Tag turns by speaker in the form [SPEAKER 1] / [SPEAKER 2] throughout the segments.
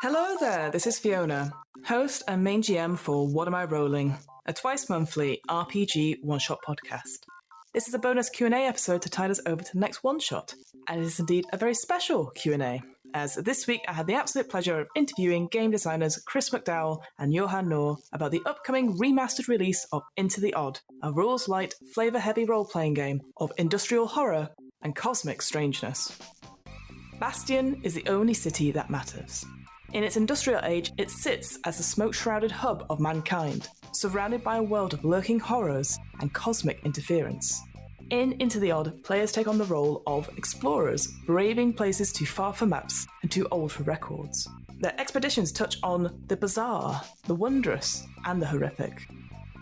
[SPEAKER 1] Hello there, this is Fiona, host and main GM for What Am I Rolling, a twice-monthly RPG one-shot podcast. This is a bonus Q&A episode to tide us over to the next one-shot, and it is indeed a very special Q&A, as this week I had the absolute pleasure of interviewing game designers Chris McDowell and Johan Noor about the upcoming remastered release of Into the Odd, a rules-light, flavour-heavy role-playing game of industrial horror and cosmic strangeness. Bastion is the only city that matters. In its industrial age, it sits as the smoke-shrouded hub of mankind, surrounded by a world of lurking horrors and cosmic interference. In Into the Odd, players take on the role of explorers, braving places too far for maps and too old for records. Their expeditions touch on the bizarre, the wondrous, and the horrific.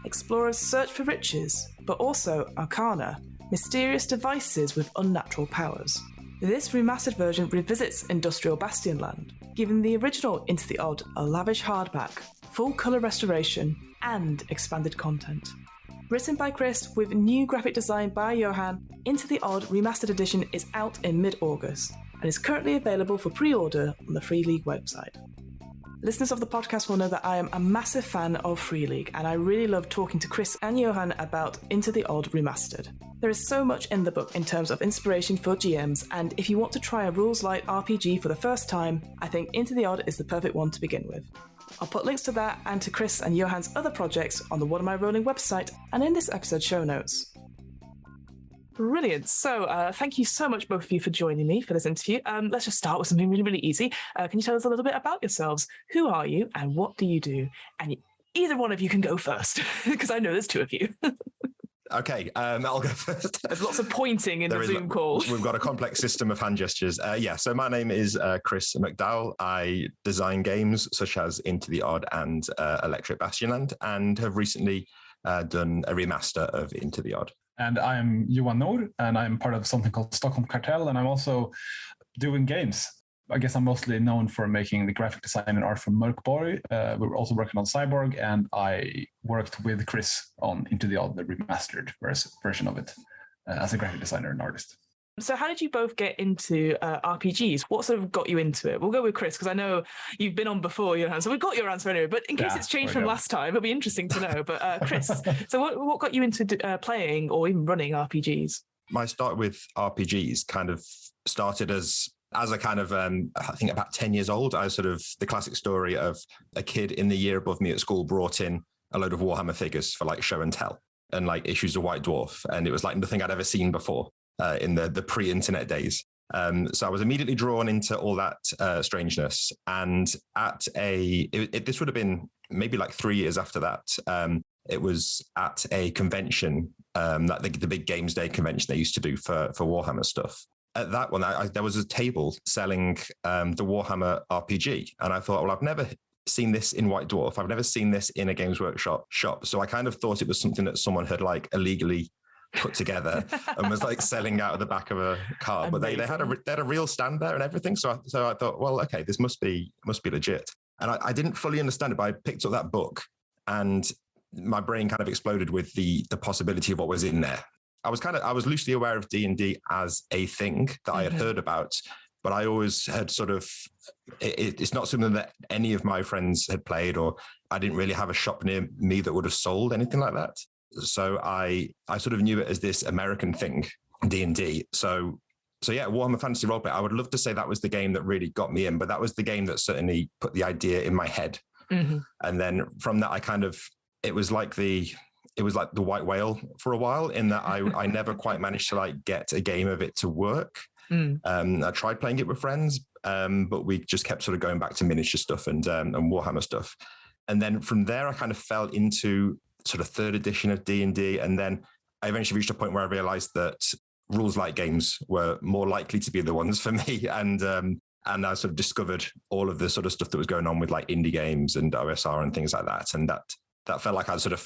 [SPEAKER 1] Explorers search for riches, but also arcana, mysterious devices with unnatural powers. This remastered version revisits industrial Bastionland, giving the original Into the Odd a lavish hardback, full-colour restoration, and expanded content. Written by Chris with new graphic design by Johan, Into the Odd Remastered Edition is out in mid-August and is currently available for pre-order on the Free League website. Listeners of the podcast will know that I am a massive fan of Free League, and I really love talking to Chris and Johan about Into the Odd Remastered. There is so much in the book in terms of inspiration for GMs, and if you want to try a rules-light RPG for the first time, I think Into the Odd is the perfect one to begin with. I'll put links to that and to Chris and Johan's other projects on the What Am I Rolling website and in this episode's show notes. Brilliant. So thank you so much, both of you, for joining me for this interview. Let's just start with something really, really easy. Can you tell us a little bit about yourselves? Who are you and what do you do? And either one of you can go first, because I know there's two of you.
[SPEAKER 2] Okay, I'll go first.
[SPEAKER 1] There's lots of pointing in the Zoom call.
[SPEAKER 2] We've got a complex system of hand gestures. So my name is Chris McDowell. I design games such as Into the Odd and Electric Bastionland, and have recently done a remaster of Into the Odd.
[SPEAKER 3] And I'm Johan Noor, and I'm part of something called Stockholm Cartel, and I'm also doing games. I guess I'm mostly known for making the graphic design and art for Mörkborg. We're also working on Cyborg, and I worked with Chris on Into the Odd, the remastered version of it, as a graphic designer and artist.
[SPEAKER 1] So how did you both get into RPGs? What sort of got you into it? We'll go with Chris, because I know you've been on before, Johan, so we've got your answer anyway. But in case it's changed from last time, it'll be interesting to know. But Chris, so what got you into playing or even running RPGs?
[SPEAKER 2] My start with RPGs kind of started as a kind of, I think about 10 years old. I was sort of the classic story of a kid in the year above me at school brought in a load of Warhammer figures for like show and tell and like issues of White Dwarf. And it was like nothing I'd ever seen before. In the pre-internet days. So I was immediately drawn into all that strangeness. And at this would have been maybe like 3 years after that. It was at a convention, that the big Games Day convention they used to do for Warhammer stuff. At that one, there was a table selling the Warhammer RPG. And I thought, well, I've never seen this in White Dwarf. I've never seen this in a Games Workshop shop. So I kind of thought it was something that someone had like illegally put together and was like selling out of the back of a car. But they had a real stand there and everything. So I thought, well, okay, this must be legit. And I didn't fully understand it, but I picked up that book and my brain kind of exploded with the possibility of what was in there. I was loosely aware of D&D as a thing that I had heard about, but I always had sort of, it's not something that any of my friends had played, or I didn't really have a shop near me that would have sold anything like that. So I sort of knew it as this American thing, D&D. So yeah, Warhammer Fantasy Roleplay, I would love to say that was the game that really got me in, but that was the game that certainly put the idea in my head. Mm-hmm. And then from that, it was like the white whale for a while, in that I never quite managed to like get a game of it to work. I tried playing it with friends, but we just kept sort of going back to miniature stuff and Warhammer stuff. And then from there, I kind of fell into sort of third edition of D&D. And then I eventually reached a point where I realized that rules light games were more likely to be the ones for me. And I sort of discovered all of the sort of stuff that was going on with like indie games and OSR and things like that. And that felt like I'd sort of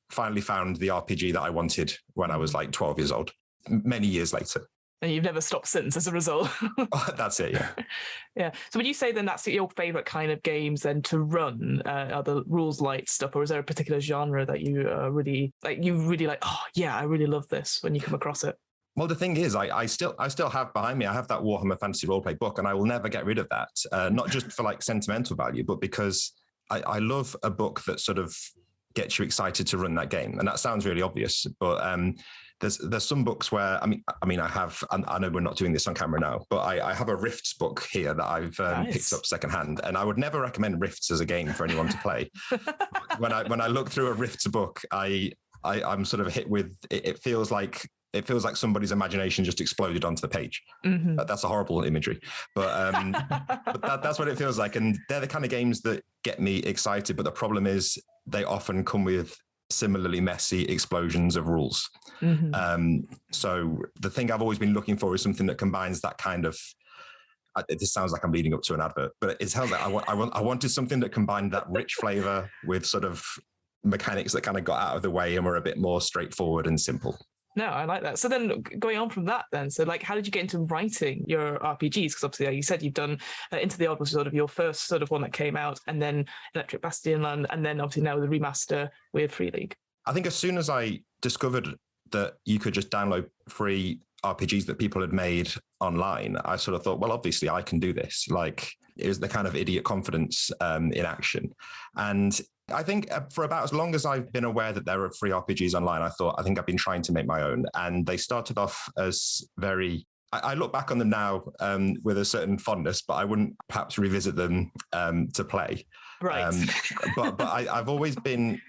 [SPEAKER 2] finally found the RPG that I wanted when I was like 12 years old, many years later.
[SPEAKER 1] And you've never stopped since as a result.
[SPEAKER 2] That's it, yeah.
[SPEAKER 1] Yeah. So would you say then that's your favorite kind of games then to run? Are the rules light stuff, or is there a particular genre that you really like? Oh yeah, I really love this when you come across it.
[SPEAKER 2] Well, the thing is, I still have behind me, I have that Warhammer Fantasy Roleplay book, and I will never get rid of that. Not just for like sentimental value, but because I love a book that sort of gets you excited to run that game. And that sounds really obvious, but there's some books where I know we're not doing this on camera now, but I have a Rifts book here that I've picked up secondhand, and I would never recommend Rifts as a game for anyone to play. When I look through a Rifts book, I'm sort of hit with it feels like somebody's imagination just exploded onto the page. Mm-hmm. That's a horrible imagery, but that's what it feels like. And they're the kind of games that get me excited. But the problem is they often come with similarly messy explosions of rules. Mm-hmm. So the thing I've always been looking for is something that combines that kind of, this sounds like I'm leading up to an advert, but it sounds like I wanted something that combined that rich flavor with sort of mechanics that kind of got out of the way and were a bit more straightforward and simple.
[SPEAKER 1] No, I like that. So then going on from that then, so like how did you get into writing your RPGs? Because obviously you said you've done Into the Odd was sort of your first sort of one that came out, and then Electric Bastion Land, and then obviously now the remaster with Free League.
[SPEAKER 2] I think as soon as I discovered that you could just download free RPGs that people had made online, I sort of thought, well, obviously I can do this. Like it was the kind of idiot confidence in action. And I think for about as long as I've been aware that there are free RPGs online, I think I've been trying to make my own. And they started off as I look back on them now with a certain fondness, but I wouldn't perhaps revisit them to play.
[SPEAKER 1] Right.
[SPEAKER 2] But I've always been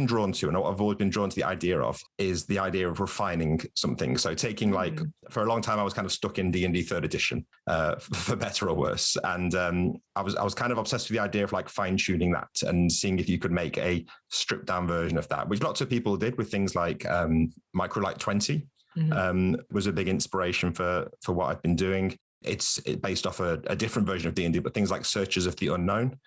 [SPEAKER 2] drawn to, and what I've always been drawn to the idea of, is the idea of refining something. So taking for a long time, I was kind of stuck in D&D 3rd edition, for better or worse. And I was kind of obsessed with the idea of like fine tuning that and seeing if you could make a stripped down version of that, which lots of people did with things like Microlight 20 was a big inspiration for what I've been doing. It's based off a different version of D&D, but things like Searchers of the Unknown.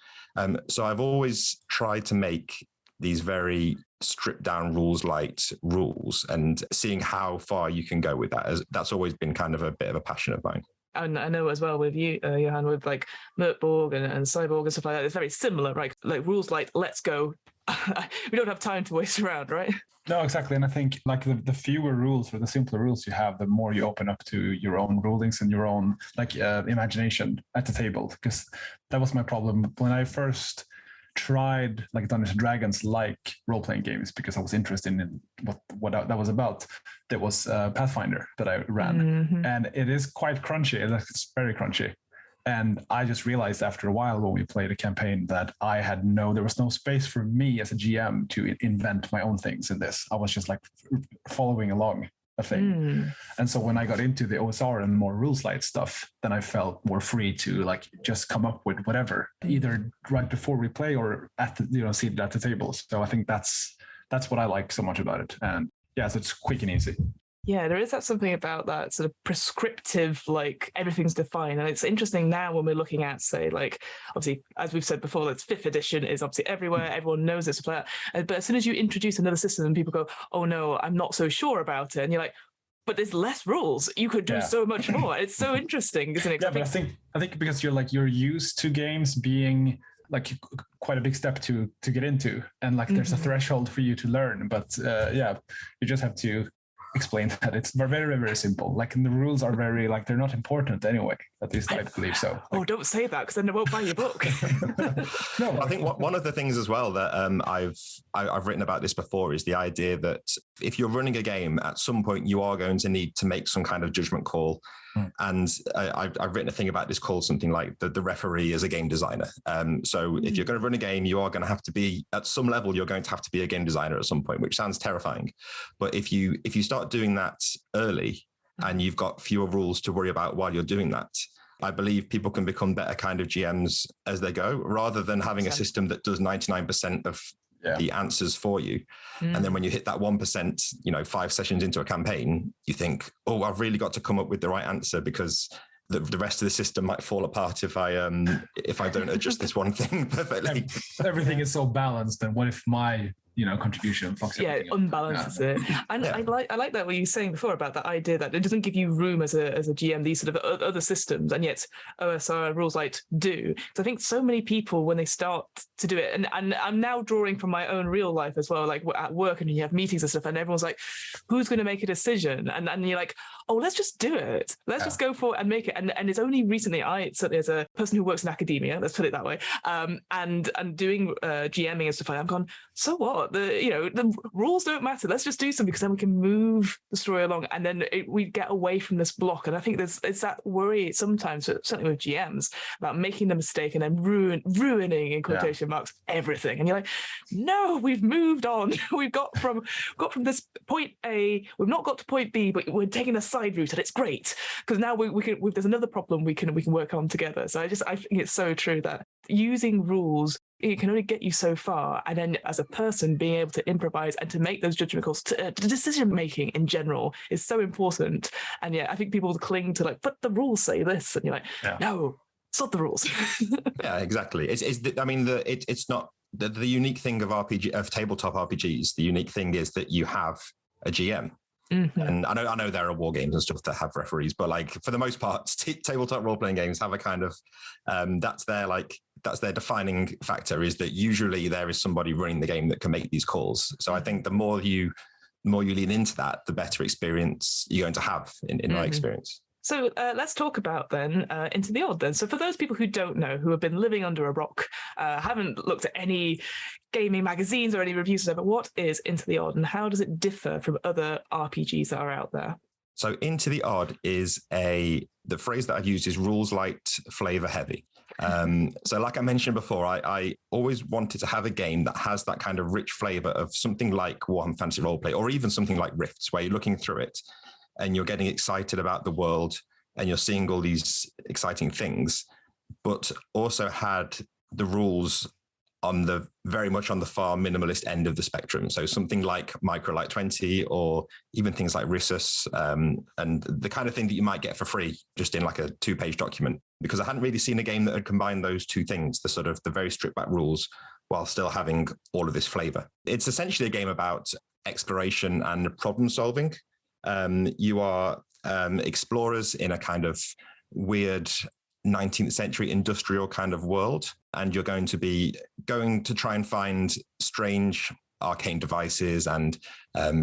[SPEAKER 2] So I've always tried to make these very stripped down light rules, and seeing how far you can go with that. That's always been kind of a bit of a passion of mine.
[SPEAKER 1] And I know as well with you, Johan, with like Merkborg and Cyborg and stuff like that, it's very similar, right? Like rules like, let's go. We don't have time to waste around, right?
[SPEAKER 3] No, exactly. And I think like the fewer rules or the simpler rules you have, the more you open up to your own rulings and your own imagination at the table. Because that was my problem when I first tried like Dungeons and Dragons like role-playing games, because I was interested in what that was about. There was Pathfinder that I ran, and it is quite crunchy. It's very crunchy. And I just realized after a while when we played a campaign that there was no space for me as a GM to invent my own things in this. I was just like following along a thing. And so when I got into the OSR and more rules light stuff, then I felt more free to like just come up with whatever, either right before we play or at the, seated at the table. So I think that's what I like so much about it. And yeah, so it's quick and easy.
[SPEAKER 1] Yeah, there is something about that sort of prescriptive, like everything's defined. And it's interesting now when we're looking at, say, like, obviously, as we've said before, that's 5th edition is obviously everywhere. Everyone knows it's a but as soon as you introduce another system and people go, oh no, I'm not so sure about it. And you're like, but there's less rules. You could do so much more. It's so interesting, isn't it?
[SPEAKER 3] Yeah, but I think because you're used to games being like quite a big step to get into, and like there's a threshold for you to learn. But you just have to explain that it's very, very, very simple. Like, and the rules are very, like, they're not important anyway. At least I believe so. Like,
[SPEAKER 1] oh, don't say that, because then I won't buy your book.
[SPEAKER 2] No, I think one of the things as well that I've written about this before is the idea that if you're running a game, at some point you are going to need to make some kind of judgment call. And I've written a thing about this called something like the referee as a game designer. So if you're going to run a game, you are going to have to be, at some level, you're going to have to be a game designer at some point, which sounds terrifying. But if you start doing that early and you've got fewer rules to worry about while you're doing that, I believe people can become better kind of GMs as they go, rather than having a system that does 99% of the answers for you. And then when you hit that 1%, 5 sessions into a campaign, you think, oh, I've really got to come up with the right answer, because the rest of the system might fall apart if I don't adjust this one thing perfectly.
[SPEAKER 3] Everything is so balanced. And what if my contribution fucks
[SPEAKER 1] Yeah, it
[SPEAKER 3] everything up.
[SPEAKER 1] unbalances it. And I like that what you were saying before about that idea that it doesn't give you room as a GM, these sort of other systems, and yet OSR and Rules Light do. So I think so many people, when they start to do it, and I'm now drawing from my own real life as well, like at work, and you have meetings and stuff, and everyone's like, who's going to make a decision? And you're like, oh, let's just do it. Let's just go for it and make it. And it's only recently, certainly as a person who works in academia, let's put it that way, and doing GMing and stuff like that, I've gone, so what? The rules don't matter. Let's just do something, because then we can move the story along, and then we get away from this block. And I think it's that worry sometimes, certainly with GMs, about making the mistake and then ruining, in quotation marks, everything. And you're like, no, we've moved on. We've got from this point A, we've not got to point B, but we're taking a side route, and it's great, because now we can. There's another problem we can work on together. So I think it's so true that using rules, it can only get you so far, and then as a person being able to improvise and to make those judgment calls, decision making in general is so important. And I think people cling to like, but the rules say this, and you're like, no, it's not the rules.
[SPEAKER 2] Yeah, exactly. It's not the unique thing of tabletop RPGs. The unique thing is that you have a GM. Mm-hmm. And I know there are war games and stuff that have referees, but like for the most part, tabletop role-playing games have a kind of that's their defining factor, is that usually there is somebody running the game that can make these calls. So I think the more you lean into that, the better experience you're going to have in my experience.
[SPEAKER 1] So let's talk about then Into the Odd then. So for those people who don't know, who have been living under a rock, haven't looked at any gaming magazines or any reviews, but what is Into the Odd, and how does it differ from other RPGs that are out there?
[SPEAKER 2] So Into the Odd is the phrase that I've used is rules light, flavor heavy. So like I mentioned before, I always wanted to have a game that has that kind of rich flavor of something like Warhammer Fantasy Roleplay, or even something like Rifts, where you're looking through it and you're getting excited about the world and you're seeing all these exciting things, but also had the rules very much on the far minimalist end of the spectrum. So something like Micro Light 20, or even things like Rissus, and the kind of thing that you might get for free just in like a 2-page document, because I hadn't really seen a game that had combined those two things, the very stripped back rules while still having all of this flavor. It's essentially a game about exploration and problem solving. You are explorers in a kind of weird 19th century industrial kind of world, and you're going to try and find strange arcane devices and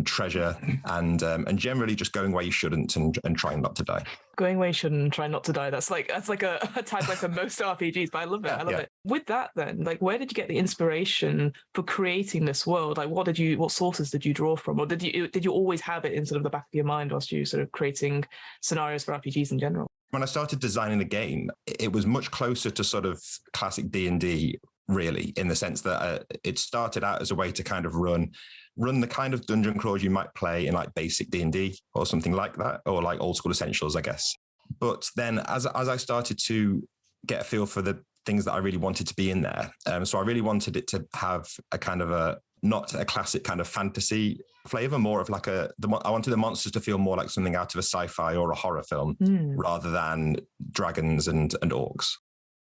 [SPEAKER 2] treasure, and generally just going where you shouldn't and trying not to die.
[SPEAKER 1] Going where you shouldn't and try not to die. That's like a tagline for most RPGs, but I love it. I love it. With that then, like, where did you get the inspiration for creating this world? Like, what sources did you draw from? Or did you always have it in sort of the back of your mind whilst you sort of creating scenarios for RPGs in general?
[SPEAKER 2] When I started designing the game, it was much closer to sort of classic D&D, really, in the sense that it started out as a way to kind of run the kind of dungeon crawls you might play in like basic D&D or something like that, or like Old School Essentials, I guess. But then as I started to get a feel for the things that I really wanted to be in there, so I really wanted it to have a kind of not a classic kind of fantasy flavor, more of like I wanted the monsters to feel more like something out of a sci-fi or a horror film rather than dragons and orcs.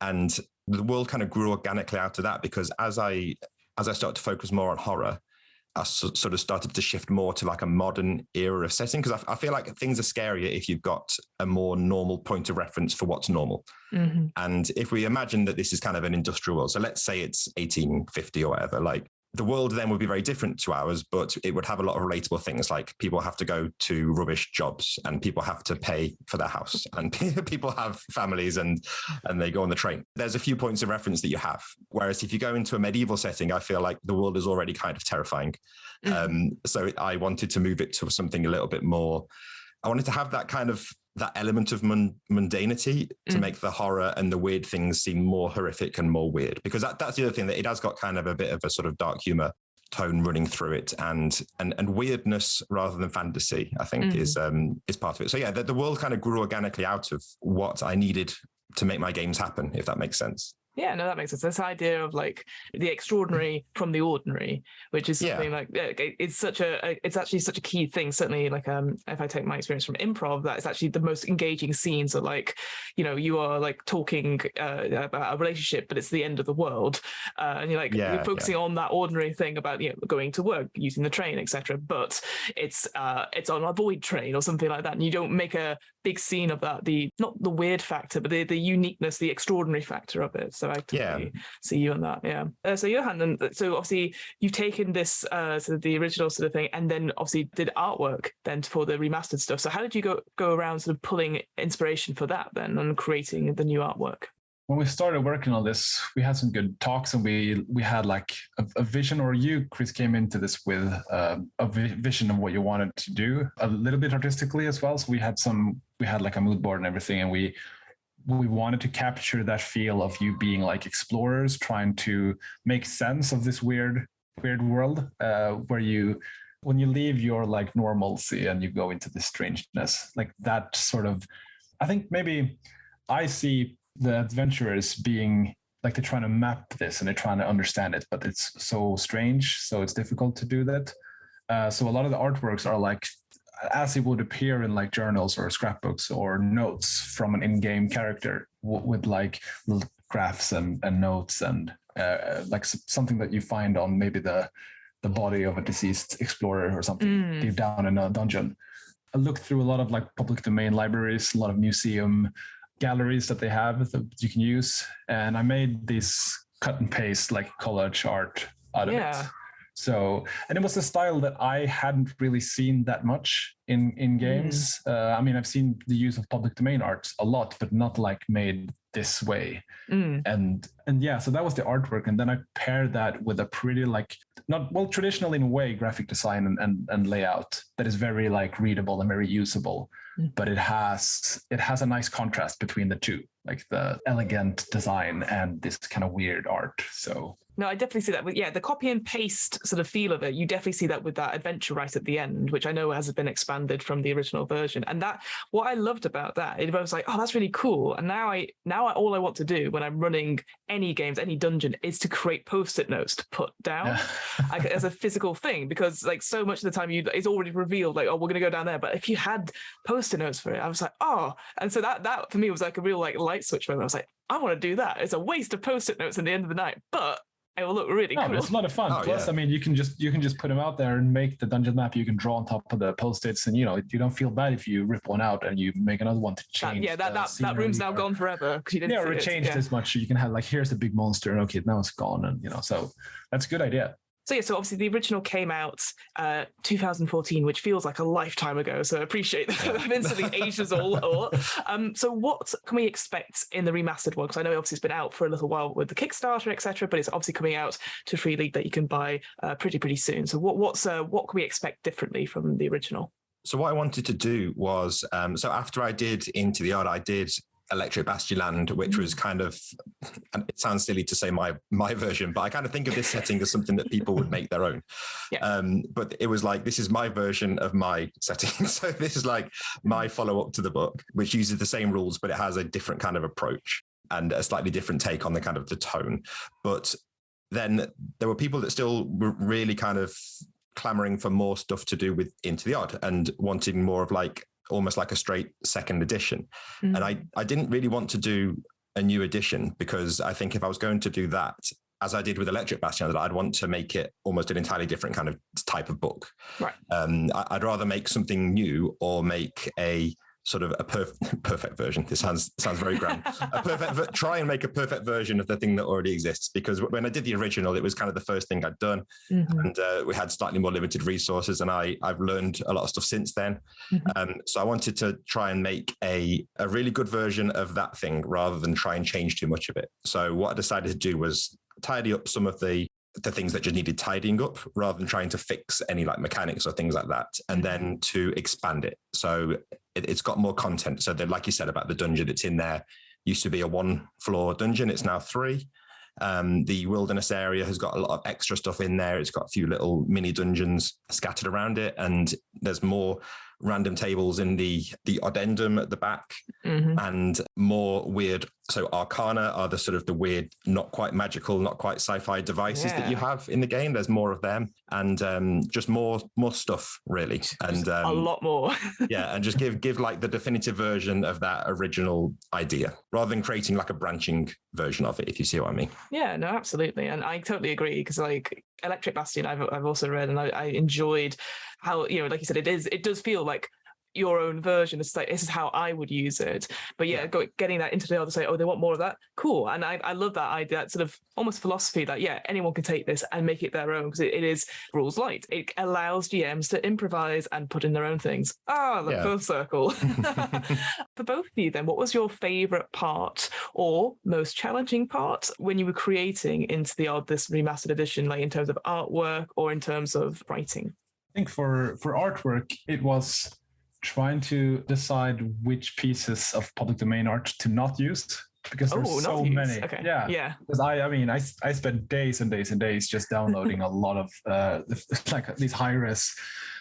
[SPEAKER 2] And the world kind of grew organically out of that, because as I started to focus more on horror, I sort of started to shift more to like a modern era of setting, because I feel like things are scarier if you've got a more normal point of reference for what's normal. Mm-hmm. And if we imagine that this is kind of an industrial world, so let's say it's 1850 or whatever, like the world then would be very different to ours, but it would have a lot of relatable things, like people have to go to rubbish jobs and people have to pay for their house and people have families and they go on the train. There's a few points of reference that you have. Whereas if you go into a medieval setting, I feel like the world is already kind of terrifying. Mm-hmm. So I wanted to move it to something a little bit more. I wanted to have that kind of that element of mundanity to make the horror and the weird things seem more horrific and more weird, because that's the other thing, that it has got kind of a bit of a sort of dark humor tone running through it, and weirdness rather than fantasy, I think is part of it. So yeah, the world kind of grew organically out of what I needed to make my games happen, if that makes sense.
[SPEAKER 1] Yeah, no, that makes sense. This idea of like the extraordinary from the ordinary, which is something like it's actually such a key thing. Certainly, like if I take my experience from improv, that is actually the most engaging scenes are like, you are like talking about a relationship, but it's the end of the world, and you're focusing on that ordinary thing about going to work, using the train, etc. But it's on a void train or something like that, and you don't make a big scene of that. Not the weird factor, but the uniqueness, the extraordinary factor of it. So I totally see you on that. Yeah. So Johan, and so obviously you've taken this sort of the original sort of thing, and then obviously did artwork then for the remastered stuff. So how did you go around sort of pulling inspiration for that then and creating the new artwork?
[SPEAKER 3] When we started working on this, we had some good talks, and we had like a vision, or you, Chris, came into this with a vision of what you wanted to do, a little bit artistically as well. So we had like a mood board and everything, and we wanted to capture that feel of you being like explorers trying to make sense of this weird world, where when you leave your like normalcy and you go into this strangeness, like that sort of, I think maybe I see the adventurers being like they're trying to map this and they're trying to understand it, but it's so strange, so it's difficult to do that. So a lot of the artworks are like as it would appear in like journals or scrapbooks or notes from an in-game character with like little graphs and notes and like something that you find on maybe the body of a deceased explorer or something deep down in a dungeon. I looked through a lot of like public domain libraries, a lot of museum galleries that they have that you can use, and I made this cut and paste like collage art out of it. So, and it was a style that I hadn't really seen that much in games. I mean, I've seen the use of public domain art a lot, but not like made this way. And yeah, so that was the artwork. And then I paired that with a pretty like, not well, traditional in a way, graphic design and layout that is very like readable and very usable. But it has a nice contrast between the two, like the elegant design and this kind of weird art. So
[SPEAKER 1] no, I definitely see that with the copy and paste sort of feel of it. You definitely see that with that adventure right at the end, which I know has been expanded from the original version. And that what I loved about that, it was like, oh, that's really cool. And now all I want to do when I'm running any games, any dungeon, is to create post-it notes to put down like, as a physical thing, because like so much of the time it's already revealed like, oh, we're gonna go down there. But if you had post-it notes for it, I was like, oh, and so that for me was like a real like light switch moment. I was like, I want to do that. It's a waste of post-it notes at the end of the night, but it will look really cool.
[SPEAKER 3] It's a lot of fun. Plus, I mean, you can just put them out there and make the dungeon map you can draw on top of the post-its, and you don't feel bad if you rip one out and you make another one to change.
[SPEAKER 1] That room's now gone forever because you didn't.
[SPEAKER 3] Or changed this much. You can have like, here's the big monster, and okay, now it's gone, and so that's a good idea.
[SPEAKER 1] So obviously the original came out 2014, which feels like a lifetime ago. So I appreciate that I've instantly aged us all. So what can we expect in the remastered one? Because I know obviously it's been out for a little while with the Kickstarter, etc., but it's obviously coming out to Free League that you can buy pretty soon. So what can we expect differently from the original?
[SPEAKER 2] So what I wanted to do was, so after I did Into the Odd, I did Electric Bastionland, which was kind of, and it sounds silly to say my version, but I kind of think of this setting as something that people would make their own. But it was like, this is my version of my setting. So this is like my follow-up to the book, which uses the same rules, but it has a different kind of approach and a slightly different take on the kind of the tone. But then there were people that still were really kind of clamoring for more stuff to do with Into the Odd and wanting more of like, almost like a straight second edition. And I didn't really want to do a new edition, because I think if I was going to do that, as I did with Electric Bastion, I'd want to make it almost an entirely different kind of type of book.
[SPEAKER 1] Right.
[SPEAKER 2] I'd rather make something new or make a sort of a perfect version. This sounds very grand. Try and make a perfect version of the thing that already exists. Because when I did the original, it was kind of the first thing I'd done, and we had slightly more limited resources. And I've learned a lot of stuff since then. So I wanted to try and make a really good version of that thing rather than try and change too much of it. So what I decided to do was tidy up some of the things that just needed tidying up, rather than trying to fix any like mechanics or things like that, and then to expand it. So it's got more content. So like you said about the dungeon, it's in there. Used to be a 1-floor dungeon. It's now 3. The wilderness area has got a lot of extra stuff in there. It's got a few little mini dungeons scattered around it. And there's more random tables in the addendum at the back, and more weird. So arcana are the sort of the weird, not quite magical, not quite sci-fi devices that you have in the game. There's more of them, and just more stuff really, and
[SPEAKER 1] a lot more.
[SPEAKER 2] yeah, and just give like the definitive version of that original idea, rather than creating like a branching version of it, if you see what I mean.
[SPEAKER 1] Yeah, no, absolutely, and I totally agree, because like Electric Bastion, I've also read, and I enjoyed how, you know, like you said, it does feel like your own version. It's like, this is how I would use it. But getting that into the other, say, oh, they want more of that, cool. And I love that idea, that sort of almost philosophy that anyone can take this and make it their own, because it is rules light. It allows GMs to improvise and put in their own things. Full circle. For both of you then, what was your favorite part or most challenging part when you were creating Into the Odd, this remastered edition, like in terms of artwork or in terms of writing?
[SPEAKER 3] I think for artwork, it was trying to decide which pieces of public domain art to not use, because there's so many.
[SPEAKER 1] Okay.
[SPEAKER 3] Yeah. Because I spent days and days and days just downloading a lot of like these high-res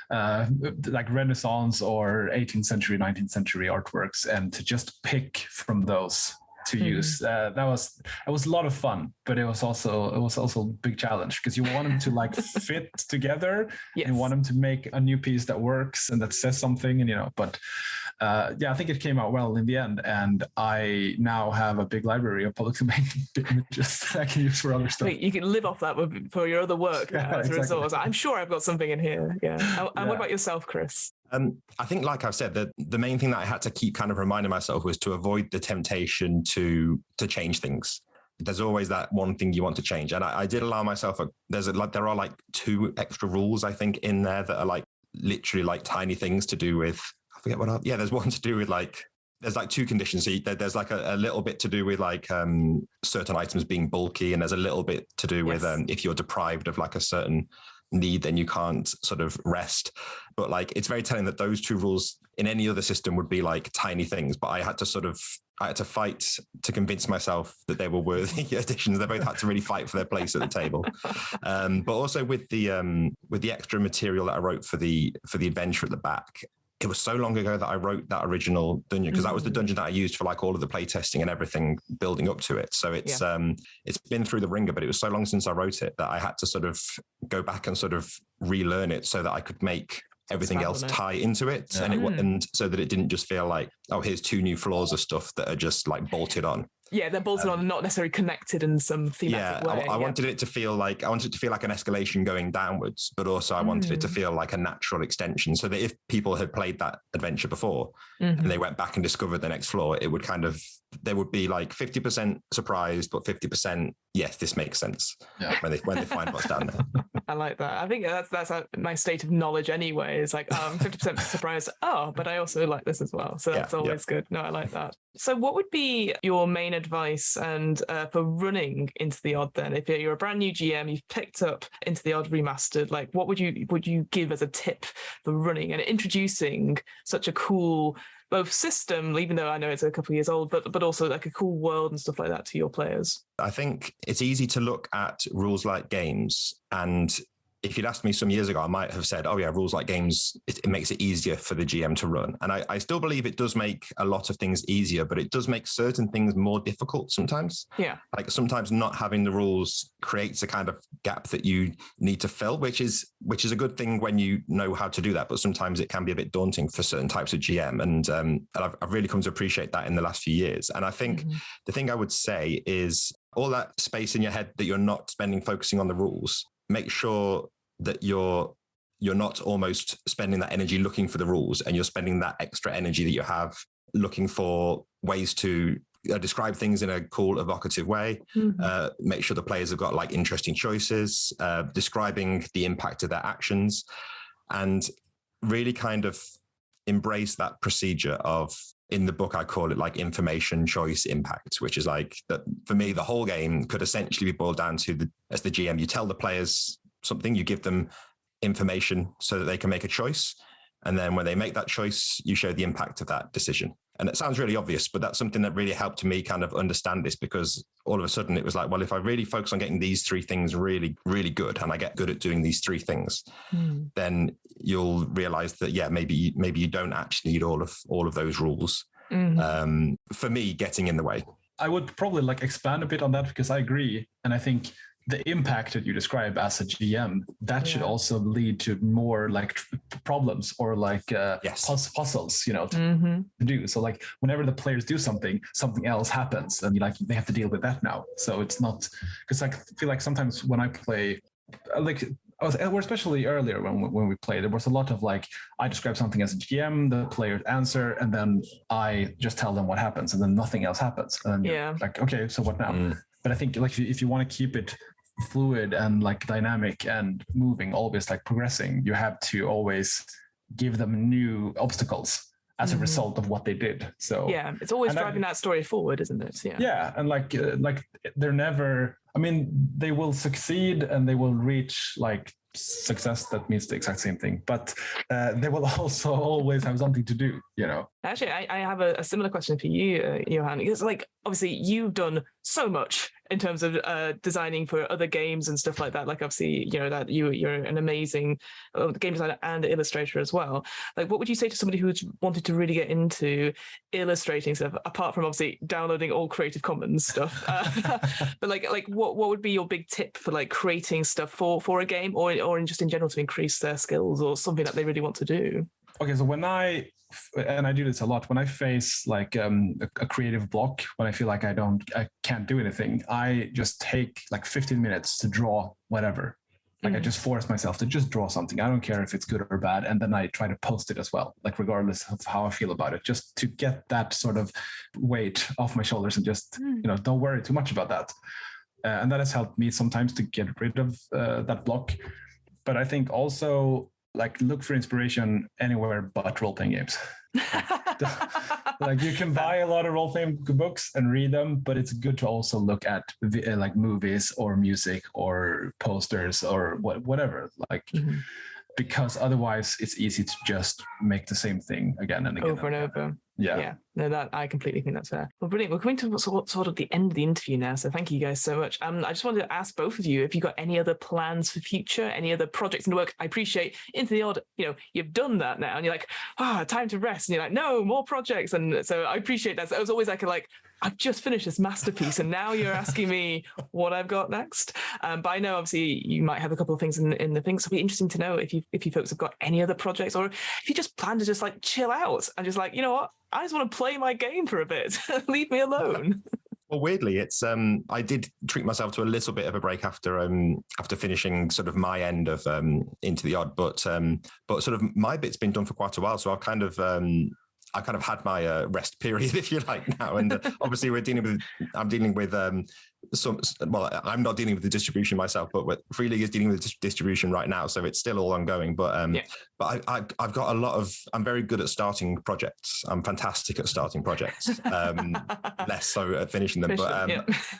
[SPEAKER 3] like Renaissance or 18th century, 19th century artworks, and to just pick from those to use. That was a lot of fun, but it was also a big challenge, because you want them to like fit together. You want them to make a new piece that works and that says something, and but I think it came out well in the end, and I now have a big library of public domain images that I can use for other stuff.
[SPEAKER 1] Wait, you can live off that for your other work now as a resource. I'm sure I've got something in here. And what about yourself, Chris?
[SPEAKER 2] I think, like I've said, the main thing that I had to keep kind of reminding myself was to avoid the temptation to change things. There's always that one thing you want to change, and I did allow myself. There are like 2 extra rules, I think, in there that are like literally like tiny things to do with. I forget what. There's one to do with like. There's like 2 conditions. So there's like a little bit to do with like certain items being bulky, and there's a little bit to do with if you're deprived of like a certain need, then you can't sort of rest. But like, it's very telling that those 2 rules in any other system would be like tiny things, but I had to fight to convince myself that they were worthy additions. They both had to really fight for their place at the table. But also with the extra material that I wrote for the adventure at the back, it was so long ago that I wrote that original dungeon, because that was the dungeon that I used for like all of the playtesting and everything building up to it. So it's been through the ringer, but it was so long since I wrote it that I had to sort of go back and sort of relearn it so that I could make everything else tie into it, and so that it didn't just feel like, oh, here's 2 new floors of stuff that are just like bolted on.
[SPEAKER 1] Yeah, they're bolted on and not necessarily connected in some thematic way.
[SPEAKER 2] I wanted it to feel like an escalation going downwards, but also I wanted it to feel like a natural extension, so that if people had played that adventure before and they went back and discovered the next floor, it would they would be like 50% surprised, but 50% yes, this makes sense when they find what's down there.
[SPEAKER 1] I like that. I think that's my state of knowledge anyway. It's like, I'm 50% surprised. But I also like this as well. So that's always good. No, I like that. So what would be your main advice and for running Into the Odd then? If you're a brand new GM, you've picked up Into the Odd Remastered, like what would you give as a tip for running and introducing such a cool both system, even though I know it's a couple of years old, but also like a cool world and stuff like that to your players?
[SPEAKER 2] I think it's easy to look at rules like games, and if you'd asked me some years ago, I might have said, oh yeah, rules like games, it makes it easier for the GM to run. And I still believe it does make a lot of things easier, but it does make certain things more difficult sometimes.
[SPEAKER 1] Yeah.
[SPEAKER 2] Like sometimes not having the rules creates a kind of gap that you need to fill, which is a good thing when you know how to do that. But sometimes it can be a bit daunting for certain types of GM. And I've really come to appreciate that in the last few years. And I think the thing I would say is all that space in your head that you're not spending focusing on the rules, make sure that you're not almost spending that energy looking for the rules, and you're spending that extra energy that you have looking for ways to describe things in a cool, evocative way. Make sure the players have got like interesting choices, describing the impact of their actions, and really kind of embrace that procedure of, in the book, I call it like information, choice, impact, which is like that for me, the whole game could essentially be boiled down to as the GM, you tell the players something, you give them information so that they can make a choice. And then when they make that choice, you show the impact of that decision. And it sounds really obvious, but that's something that really helped me kind of understand this, because all of a sudden it was like, well, if I really focus on getting these three things really, really good, and I get good at doing these three things, then you'll realize that, yeah, maybe you don't actually need all of those rules. For me, getting in the way.
[SPEAKER 3] I would probably like expand a bit on that, because I agree. And I think the impact that you describe as a GM, that should also lead to more like problems or like puzzles, you know, to do. So like whenever the players do something else happens, and like they have to deal with that now. So it's not, because I feel like sometimes when I play, like, or especially earlier when we played, there was a lot of like, I describe something as a GM, the players answer, and then I just tell them what happens, and then nothing else happens. And like, okay, so what now? But I think like if you want to keep it fluid and like dynamic and moving, always like progressing, you have to always give them new obstacles as a result of what they did. So
[SPEAKER 1] yeah, it's always driving that story forward, isn't it?
[SPEAKER 3] Yeah, and like they're never, I mean, they will succeed and they will reach like success that means the exact same thing, but they will also always have something to do, you know.
[SPEAKER 1] Actually, I have a similar question for you, Johan, because like obviously you've done so much in terms of designing for other games and stuff like that. Like obviously, you know, that you're an amazing game designer and illustrator as well. Like, what would you say to somebody who's wanted to really get into illustrating stuff, apart from obviously downloading all Creative Commons stuff? But like what would be your big tip for like creating stuff for a game, or just in general to increase their skills or something that they really want to do?
[SPEAKER 3] Okay, so when I do this a lot, when I face like a creative block, when I feel like I can't do anything, I just take like 15 minutes to draw whatever. Like I just force myself to just draw something. I don't care if it's good or bad. And then I try to post it as well, like regardless of how I feel about it, just to get that sort of weight off my shoulders and just, you know, don't worry too much about that. And that has helped me sometimes to get rid of that block. But I think also like look for inspiration anywhere but role-playing games. Like you can buy a lot of role-playing books and read them, but it's good to also look at like movies or music or posters or whatever, like because otherwise it's easy to just make the same thing again and again
[SPEAKER 1] over and over.
[SPEAKER 3] Yeah.
[SPEAKER 1] No, that I completely think that's fair. Well, brilliant. We're coming to sort of the end of the interview now, so thank you guys so much. I just wanted to ask both of you if you got any other plans for future, any other projects in the work. I appreciate Into the Odd, you know, you've done that now, and you're like, time to rest, and you're like, no, more projects, and so I appreciate that. So it was always like I've just finished this masterpiece, and now you're asking me what I've got next. But I know obviously you might have a couple of things in the things. So it'll be interesting to know if you folks have got any other projects, or if you just plan to just like chill out and just like, you know what, I just want to play my game for a bit. Leave me alone.
[SPEAKER 2] Well, weirdly, it's I did treat myself to a little bit of a break after finishing sort of my end of Into the Odd, but sort of my bit's been done for quite a while, so I've kind of had my rest period, if you like, now. And obviously I'm dealing with I'm not dealing with the distribution myself, but Free League is dealing with the distribution right now. So it's still all ongoing. But I've got I'm very good at starting projects. I'm fantastic at starting projects, less so at finishing them.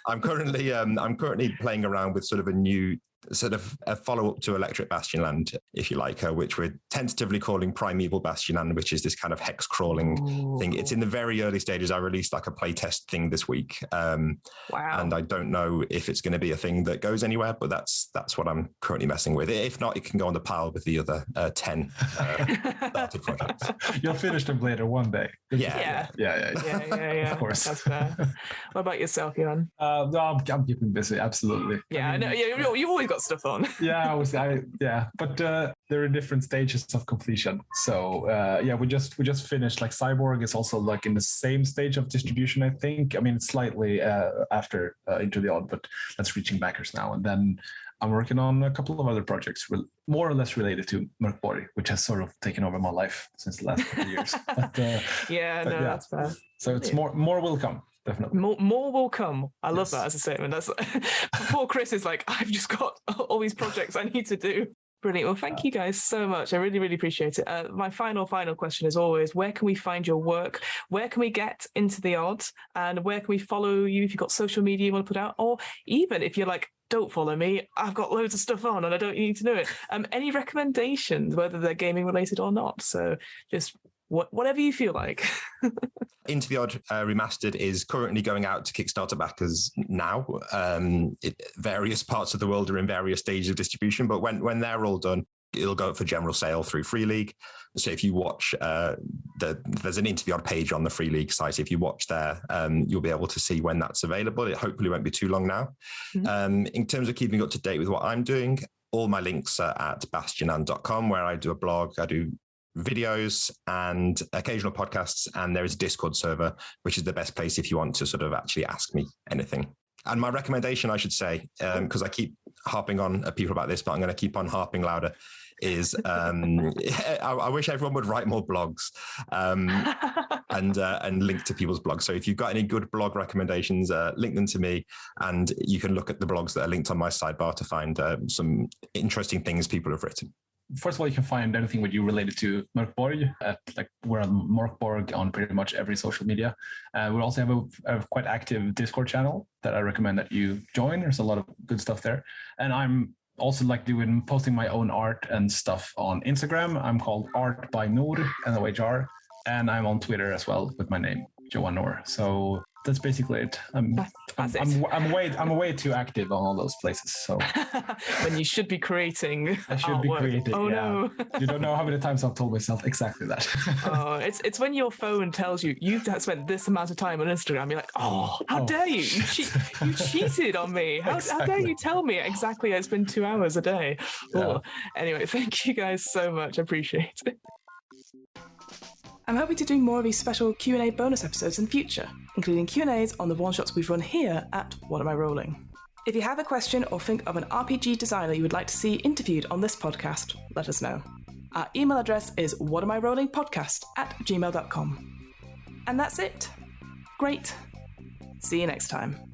[SPEAKER 2] I'm currently playing around with sort of a new, sort of a follow-up to Electric Bastionland, if you like, which we're tentatively calling Primeval Bastionland, which is this kind of hex crawling thing. It's in the very early stages. I released like a playtest thing this week.
[SPEAKER 1] Wow.
[SPEAKER 2] And I don't know if it's going to be a thing that goes anywhere, but that's what I'm currently messing with. If not, it can go on the pile with the other 10 started projects.
[SPEAKER 3] You'll finish them later one day.
[SPEAKER 1] Yeah.
[SPEAKER 3] Of course.
[SPEAKER 1] That's fair. What about yourself, Johan?
[SPEAKER 3] No, I'm keeping busy. Absolutely.
[SPEAKER 1] Yeah, I know. Yeah, you've always got stuff on.
[SPEAKER 3] But they're in different stages of completion. So we just finished. Like Cyborg is also like in the same stage of distribution, I think. I mean, it's slightly after Into the Odd, but that's reaching backers now. And then I'm working on a couple of other projects, more or less related to Mörkborg, which has sort of taken over my life since the last couple of years. But,
[SPEAKER 1] that's fair.
[SPEAKER 3] So it's more will come. Definitely.
[SPEAKER 1] More will come. I love that as a statement. That's before Chris is like, I've just got all these projects I need to do. Brilliant. Well, thank you guys so much. I really, really appreciate it. My final question is always, where can we find your work? Where can we get Into the Odd? And where can we follow you if you've got social media you want to put out? Or even if you're like, don't follow me, I've got loads of stuff on and I don't need to do it. Any recommendations, whether they're gaming related or not? So just whatever you feel like.
[SPEAKER 2] Into the Odd Remastered is currently going out to Kickstarter backers now. Various parts of the world are in various stages of distribution, but when they're all done, it'll go up for general sale through Free League. So if you watch, there's an Into the Odd page on the Free League site. If you watch there, you'll be able to see when that's available. It hopefully won't be too long now. Mm-hmm. In terms of keeping up to date with what I'm doing, all my links are at bastionand.com, where I do a blog, I do videos and occasional podcasts, and there is a Discord server, which is the best place if you want to sort of actually ask me anything. And my recommendation, I should say, because I keep harping on people about this, but I'm going to keep on harping louder, is I wish everyone would write more blogs and link to people's blogs. So if you've got any good blog recommendations, link them to me, and you can look at the blogs that are linked on my sidebar to find some interesting things people have written.
[SPEAKER 3] First of all, you can find anything with you related to Mörkborg. We're on Mörkborg on pretty much every social media. We also have a quite active Discord channel that I recommend that you join. There's a lot of good stuff there. And I'm also posting my own art and stuff on Instagram. I'm called Art by Noor, NOHR. And I'm on Twitter as well with my name, Johan Noor. So that's basically it. I'm way too active on all those places. So
[SPEAKER 1] when you should be creating
[SPEAKER 3] I should artwork. Be creating.
[SPEAKER 1] Oh yeah. No.
[SPEAKER 3] You don't know how many times I've told myself exactly that.
[SPEAKER 1] It's when your phone tells you you've spent this amount of time on Instagram. You're like, how dare you? You cheated on me. How dare you tell me exactly it's been 2 hours a day? Yeah. Anyway, thank you guys so much. I appreciate it. I'm hoping to do more of these special Q&A bonus episodes in future, including Q&As on the one-shots we've run here at What Am I Rolling? If you have a question or think of an RPG designer you would like to see interviewed on this podcast, let us know. Our email address is whatamirollingpodcast@gmail.com. And that's it. Great. See you next time.